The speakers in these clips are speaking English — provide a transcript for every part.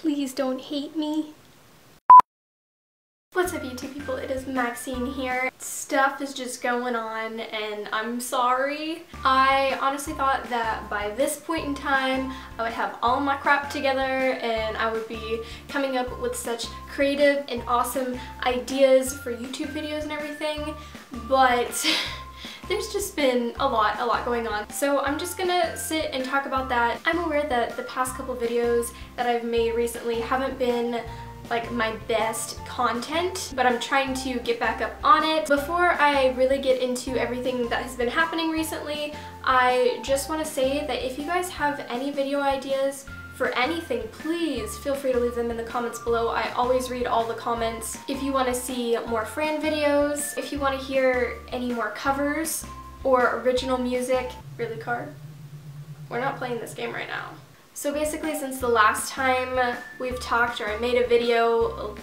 Please don't hate me. What's up YouTube people, it is Maxine here. Stuff is just going on and I'm sorry. I honestly thought that by this point in time I would have all my crap together and I would be coming up with such creative and awesome ideas for YouTube videos and everything, but there's just been a lot going on. So I'm just gonna sit and talk about that. I'm aware that the past couple videos that I've made recently haven't been like my best content, but I'm trying to get back up on it. Before I really get into everything that has been happening recently, I just want to say that if you guys have any video ideas for anything, please feel free to leave them in the comments below. I always read all the comments. If you want to see more Fran videos, if you want to hear any more covers or original music. Really, Car? We're not playing this game right now. So basically, since the last time we've talked, or I made a video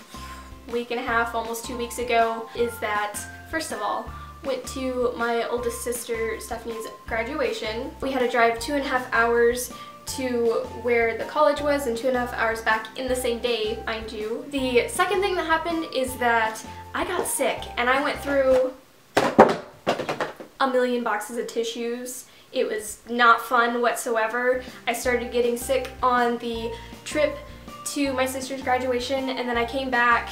a week and a half, almost 2 weeks ago, is that, first of all, went to my oldest sister Stephanie's graduation. We had to drive 2.5 hours to where the college was and 2.5 hours back in the same day, mind you. The second thing that happened is that I got sick and I went through a million boxes of tissues. It was not fun whatsoever. I started getting sick on the trip to my sister's graduation, and then I came back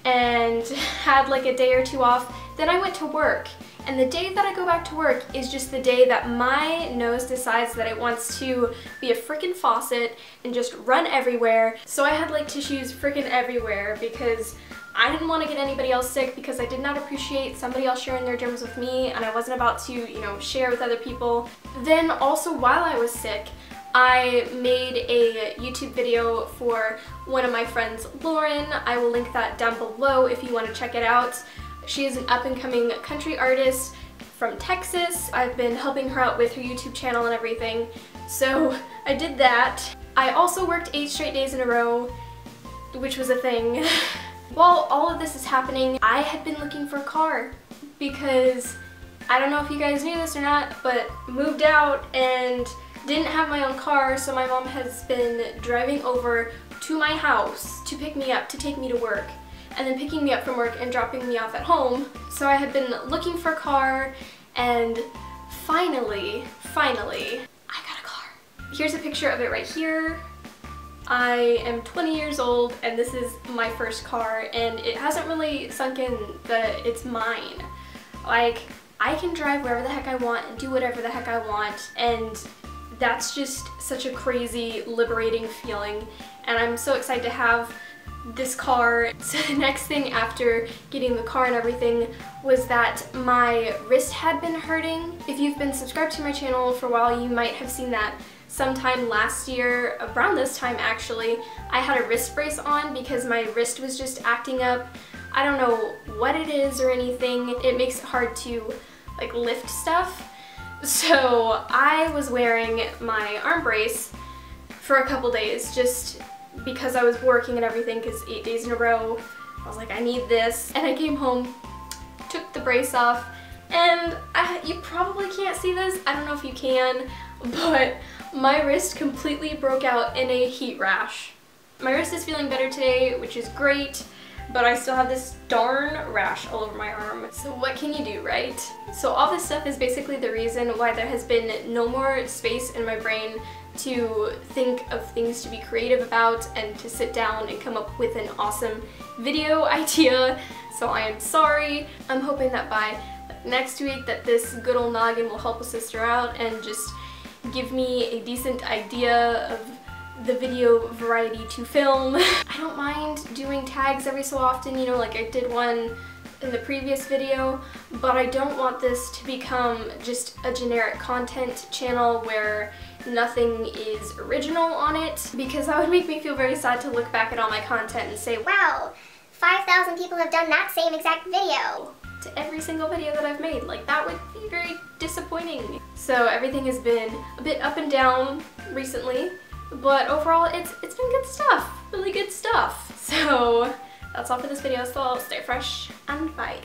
and had like a day or two off. Then I went to work, and the day that I go back to work is just the day that my nose decides that it wants to be a freaking faucet and just run everywhere. So I had like tissues freaking everywhere because I didn't want to get anybody else sick, because I did not appreciate somebody else sharing their germs with me, and I wasn't about to, you know, share with other people. Then also while I was sick, I made a YouTube video for one of my friends, Lauren. I will link that down below if you want to check it out. She is an up-and-coming country artist from Texas. I've been helping her out with her YouTube channel and everything, so I did that. I also worked 8 straight days in a row, which was a thing. While all of this is happening, I had been looking for a car because I don't know if you guys knew this or not, but moved out and didn't have my own car, so my mom has been driving over to my house to pick me up, to take me to work, and then picking me up from work and dropping me off at home. So I had been looking for a car, and finally, I got a car. Here's a picture of it right here. I am 20 years old and this is my first car, and it hasn't really sunk in that it's mine. Like, I can drive wherever the heck I want and do whatever the heck I want, and that's just such a crazy, liberating feeling, and I'm so excited to have this car. So the next thing after getting the car and everything was that my wrist had been hurting. If you've been subscribed to my channel for a while, you might have seen that sometime last year, around this time actually, I had a wrist brace on because my wrist was just acting up. I don't know what it is or anything. It makes it hard to like lift stuff. So I was wearing my arm brace for a couple days just because I was working and everything, because 8 days in a row I was like, I need this. And I came home, took the brace off, and you probably can't see this, I don't know if you can, but my wrist completely broke out in a heat rash. My wrist is feeling better today, which is great, but I still have this darn rash all over my arm. So what can you do, right? So all this stuff is basically the reason why there has been no more space in my brain to think of things to be creative about and to sit down and come up with an awesome video idea. So I am sorry. I'm hoping that by next week that this good old noggin will help a sister out and just give me a decent idea of the video variety to film. I don't mind doing tags every so often, you know, like I did one in the previous video, but I don't want this to become just a generic content channel where nothing is original on it, because that would make me feel very sad to look back at all my content and say, wow, 5,000 people have done that same exact video to every single video that I've made. Like, that would be very disappointing. So everything has been a bit up and down recently, but overall it's been good stuff, really good stuff. So that's all for this video, so stay fresh and bye.